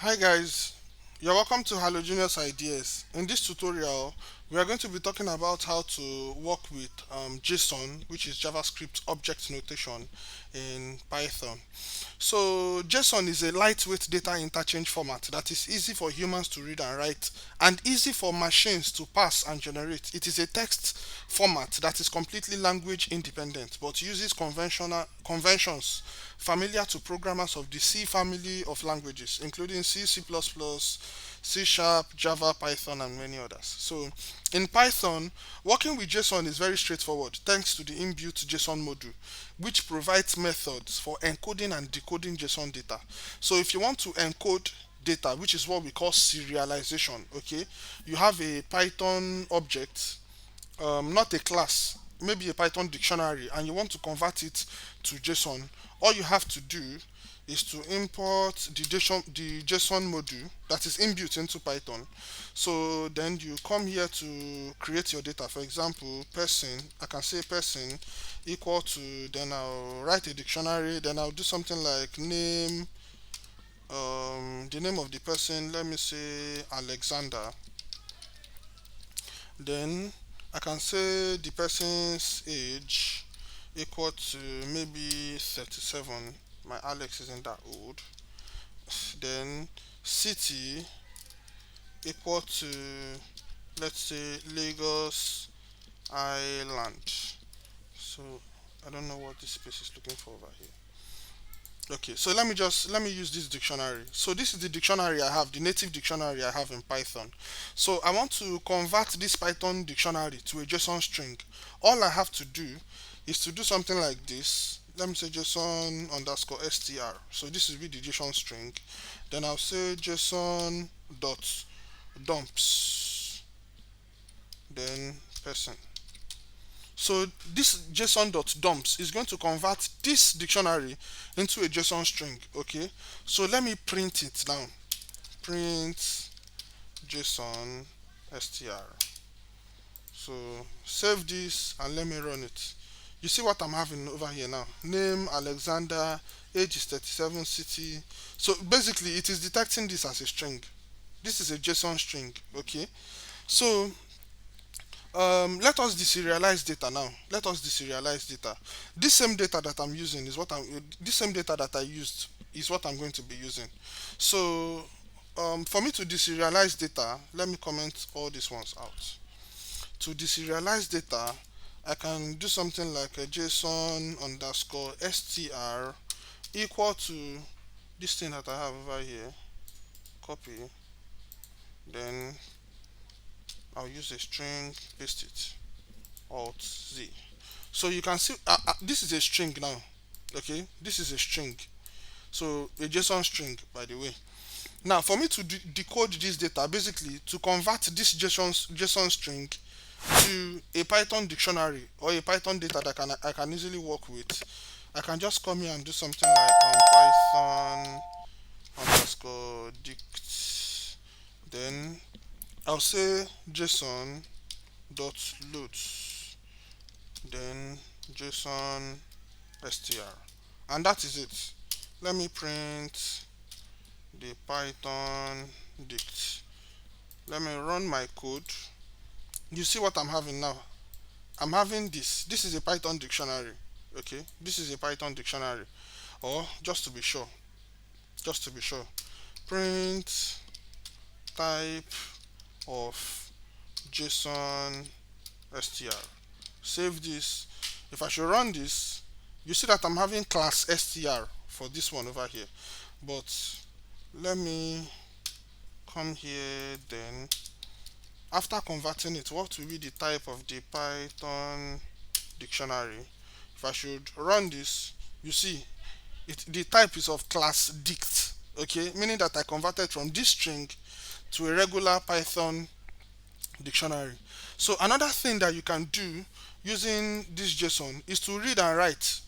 Hi guys, you're welcome to Halogeneous Ideas. In this tutorial, we are going to be talking about how to work with JSON, which is JavaScript object notation in Python. So JSON is a lightweight data interchange format that is easy for humans to read and write and easy for machines to pass and generate. It is a text format that is completely language independent but uses conventional conventions familiar to programmers of the C family of languages, including C, C++, C Sharp, Java, Python, and many others. So, in Python, working with JSON is very straightforward thanks to the inbuilt JSON module, which provides methods for encoding and decoding JSON data. So, if you want to encode data, which is what we call serialization, okay, you have a Python object, not a class, maybe a Python dictionary, and you want to convert it to JSON, all you have to do is to import the JSON module that is inbuilt into Python. So then you come here to create your data. For example, person, I can say person equal to, then I'll write a dictionary, then I'll do something like name, the name of the person, let me say Alexander. Then I can say the person's age equal to maybe 37. My Alex isn't that old. Then city equal to, let's say, Lagos Island. So I don't know what this space is looking for over here. Okay, so let me use this dictionary. So this is the dictionary I have, the native dictionary I have in Python. So I want to convert this Python dictionary to a JSON string. All I have to do is to do something like this. Let me say JSON underscore str. So this will be the JSON string. Then I'll say json.dumps. Then person. So this json.dumps is going to convert this dictionary into a JSON string. Okay, so let me print it now. Print JSON str. So save this and let me run it. You see what I'm having over here now. Name Alexander, age is 37, city. So basically it is detecting this as a string. This is a JSON string. Okay, so let us deserialize data now. Let us deserialize data. This same data that I'm using is what I'm. This same data that I used is what I'm going to be using. So, for me to deserialize data, let me comment all these ones out. To deserialize data, I can do something like a JSON underscore str equal to this thing that I have over here. Copy. Then I'll use a string, paste it. Alt Z. So you can see this is a string now. Okay, this is a string. So a JSON string, by the way. Now for me to decode this data, basically to convert this JSON string to a Python dictionary or a Python data that I can easily work with, I can just come here and do something like Python underscore dict. Then I'll say JSON dot loads. Then json str, and that is it. Let me print the Python dict. Let me run my code. You see what I'm having now? I'm having this is a Python dictionary. Okay, this is a Python dictionary. Or just to be sure, print type of json str. Save this. If I should run this, you see that I'm having class str for this one over here. But let me come here. Then after converting it, what will be the type of the Python dictionary? If I should run this, you see the type is of class dict. Okay, meaning that I converted from this string to a regular Python dictionary. So another thing that you can do using this JSON is to read and write.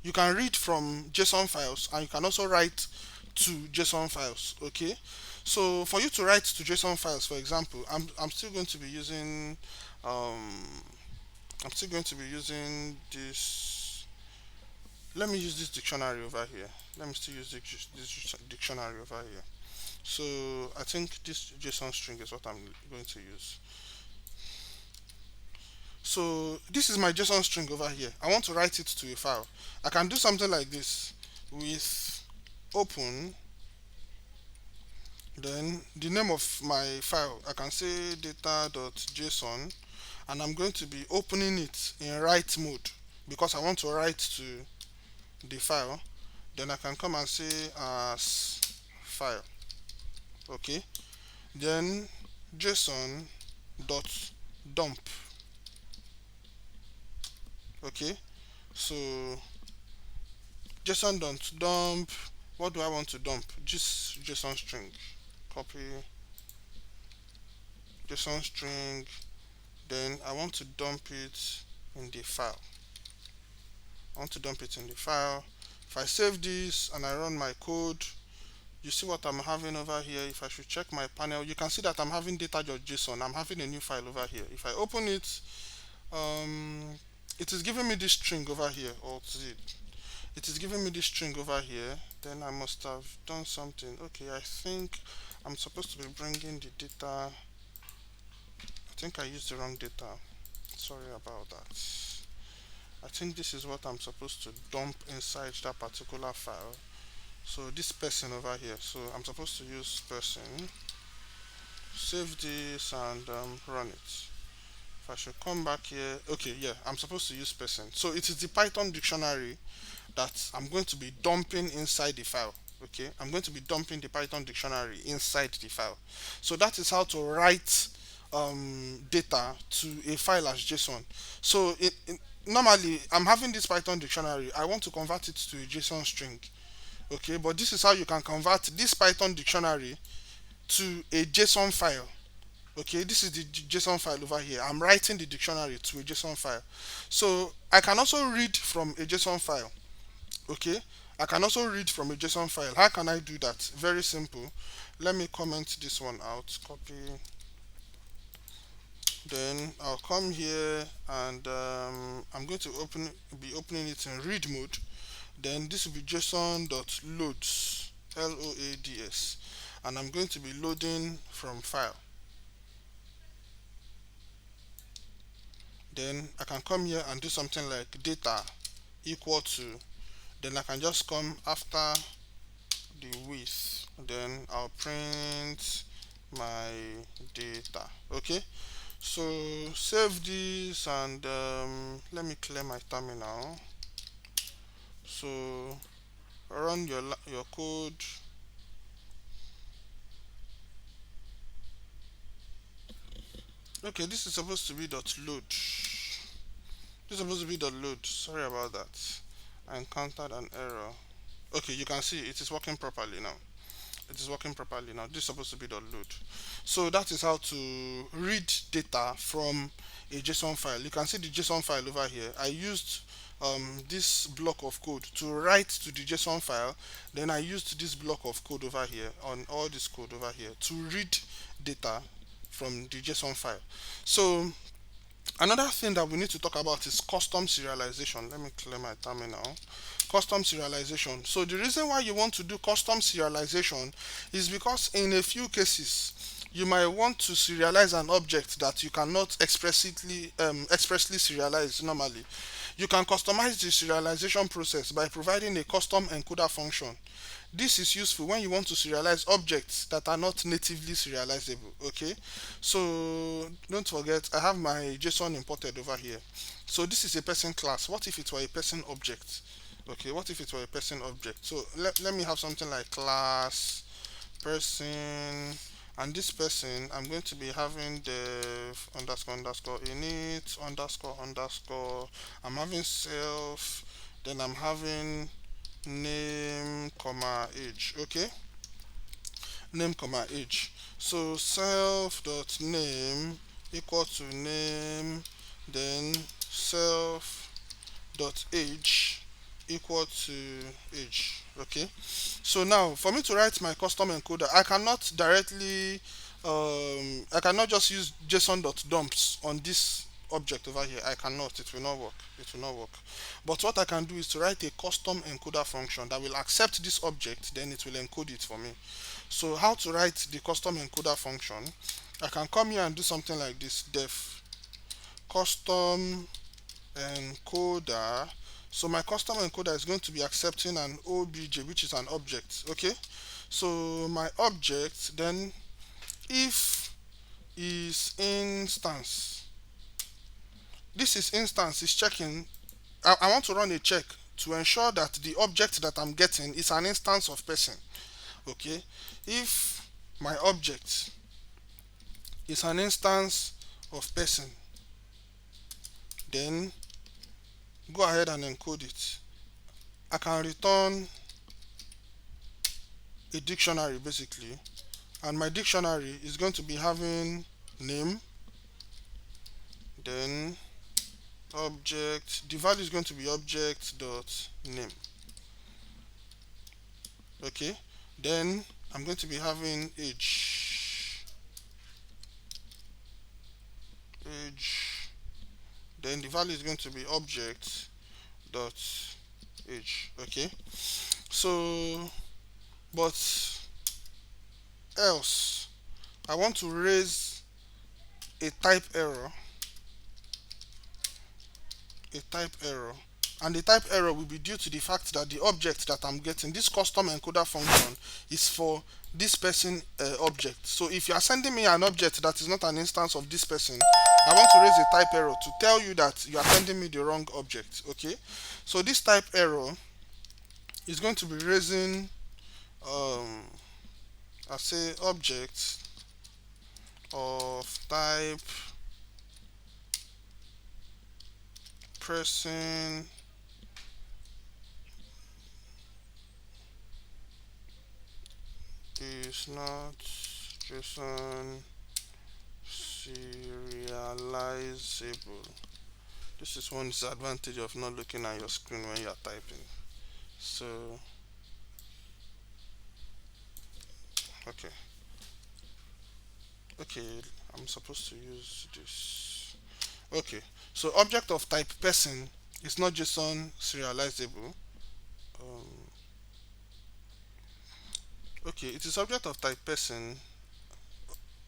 You can read from JSON files and you can also write to JSON files. Okay, so for you to write to JSON files, for example, I'm still going to be using I'm still going to be using this. Let me use this dictionary over here. Let me still use this dictionary over here. So I think this JSON string is what I'm going to use. So this is my JSON string over here. I want to write it to a file. I can do something like this with open, then the name of my file, I can say data.json, and I'm going to be opening it in write mode because I want to write to the file. Then I can come and say as file. Okay, then json dot dump. Okay, so json.dump, what do I want to dump? Just json string. Copy json string, then I want to dump it in the file. I want to dump it in the file. If I save this and I run my code, you see what I'm having over here. If I should check my panel, you can see that I'm having data.json. I'm having a new file over here. If I open it, it is giving me this string over here. Or it is giving me this string over here. Then I must have done something. Okay, I think I'm supposed to be bringing the data. I think I used the wrong data. Sorry about that. I think this is what I'm supposed to dump inside that particular file. So this person over here, so I'm supposed to use person, save this and run it. If I should come back here, okay, yeah, I'm supposed to use person. So it is the Python dictionary that I'm going to be dumping inside the file. Okay, I'm going to be dumping the Python dictionary inside the file. So that is how to write data to a file as JSON. So normally I'm having this Python dictionary. I want to convert it to a JSON string. Okay, but this is how you can convert this Python dictionary to a JSON file. Okay, this is the JSON file over here. I'm writing the dictionary to a JSON file. So I can also read from a JSON file. Okay, I can also read from a JSON file. How can I do that? Very simple. Let me comment this one out. Copy. Then I'll come here and I'm going to be opening it in read mode. Then this will be json.loads, loads, and I'm going to be loading from file. Then I can come here and do something like data equal to, then I can just come after the width, then I'll print my data. Okay, so save this and let me clear my terminal. So run your code. Okay, this is supposed to be dot load. This is supposed to be dot load. Sorry about that. I encountered an error. Okay, you can see it is working properly now. It is working properly now. This is supposed to be dot load. So that is how to read data from a JSON file. You can see the JSON file over here. I used this block of code to write to the JSON file. Then I used this block of code over here, on all this code over here, to read data from the JSON file. So another thing that we need to talk about is custom serialization. Let me clear my terminal. Custom serialization. So the reason why you want to do custom serialization is because in a few cases you might want to serialize an object that you cannot expressly serialize normally. You can customize the serialization process by providing a custom encoder function. This is useful when you want to serialize objects that are not natively serializable. Okay, so don't forget I have my JSON imported over here. So this is a person class. What if it were a person object? Okay, what if it were a person object? So let me have something like class person, and this person I'm going to be having dev underscore underscore init underscore underscore, I'm having self, then I'm having name comma age. Okay, name comma age. So self dot name equal to name, then self dot age equal to age. Okay, so now for me to write my custom encoder, I cannot directly I cannot just use json.dumps on this object over here. I cannot, it will not work, it will not work. But what I can do is to write a custom encoder function that will accept this object, then it will encode it for me. So how to write the custom encoder function? I can come here and do something like this: def custom encoder. So my custom encoder is going to be accepting an obj, which is an object. Okay, so my object, then if is instance, this is instance is checking. I want to run a check to ensure that the object that I'm getting is an instance of person. Okay, if my object is an instance of person, then go ahead and encode it. I can return a dictionary basically, and my dictionary is going to be having name, then object, the value is going to be object dot name. Okay, then I'm going to be having age, then the value is going to be object dot age. Okay, so but else I want to raise a type error, and the type error will be due to the fact that the object that I'm getting, this custom encoder function, is for this person object. So if you are sending me an object that is not an instance of this person, I want to raise a type error to tell you that you are sending me the wrong object. Okay, so this type error is going to be raising I say object of type person is not JSON serializable. This is one disadvantage of not looking at your screen when you are typing. So okay, I'm supposed to use this. Okay, so object of type person is not JSON serializable. Okay, it is object of type person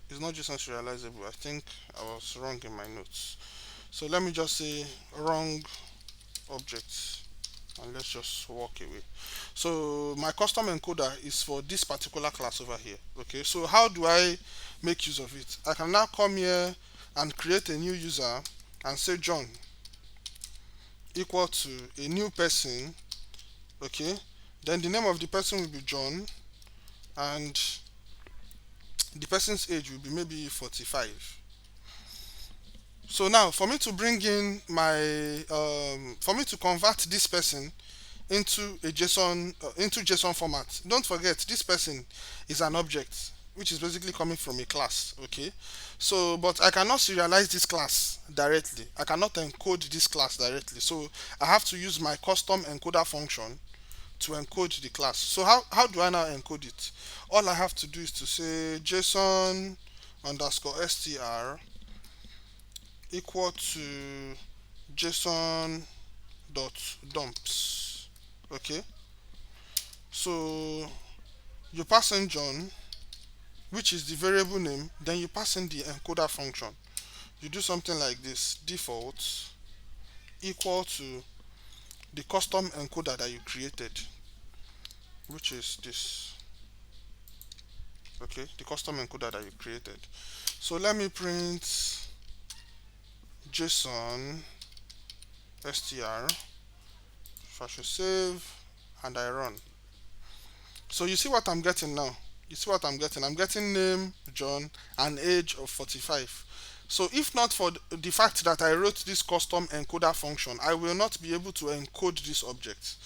is not JSON serializable. I think I was wrong in my notes. So let me just say wrong object, and let's just walk away. So my custom encoder is for this particular class over here. Okay, so how do I make use of it? I can now come here and create a new user and say John equal to a new person. Okay, then the name of the person will be John, and the person's age will be maybe 45. So now for me to bring in my for me to convert this person into a JSON into JSON format, don't forget this person is an object which is basically coming from a class. Okay, so but I cannot serialize this class directly, I cannot encode this class directly, so I have to use my custom encoder function to encode the class. So how do I now encode it? All I have to do is to say json underscore str equal to json.dumps. Okay, so you pass in John, which is the variable name, then you pass in the encoder function. You do something like this: default equal to the custom encoder that you created, which is this. Okay, the custom encoder that you created. So let me print json str. If I should save and I run. So you see what I'm getting now. You see what I'm getting? I'm getting name John and age of 45. So if not for the fact that I wrote this custom encoder function, I will not be able to encode this object.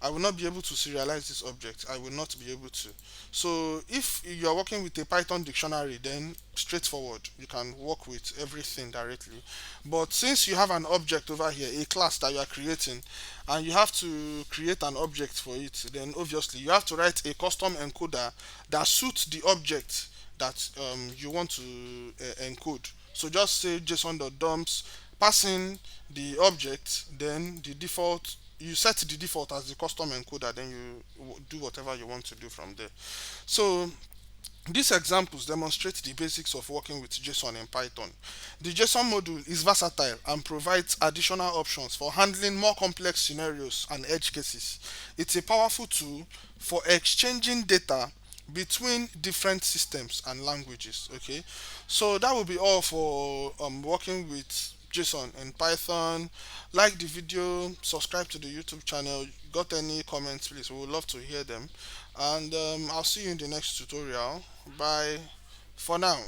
I will not be able to serialize this object. I will not be able to. So if you are working with a Python dictionary, then straightforward, you can work with everything directly. But since you have an object over here, a class that you are creating, and you have to create an object for it, then obviously you have to write a custom encoder that suits the object that you want to encode. So just say json.dumps, passing the object, then the default, you set the default as the custom encoder, then you do whatever you want to do from there. So These examples demonstrate the basics of working with JSON in Python. The JSON module is versatile and provides additional options for handling more complex scenarios and edge cases. It's a powerful tool for exchanging data between different systems and languages. Okay, so that will be all for working with JSON in Python. Like the video, subscribe to the YouTube channel. Got any comments, please? We would love to hear them. And I'll see you in the next tutorial. Bye for now.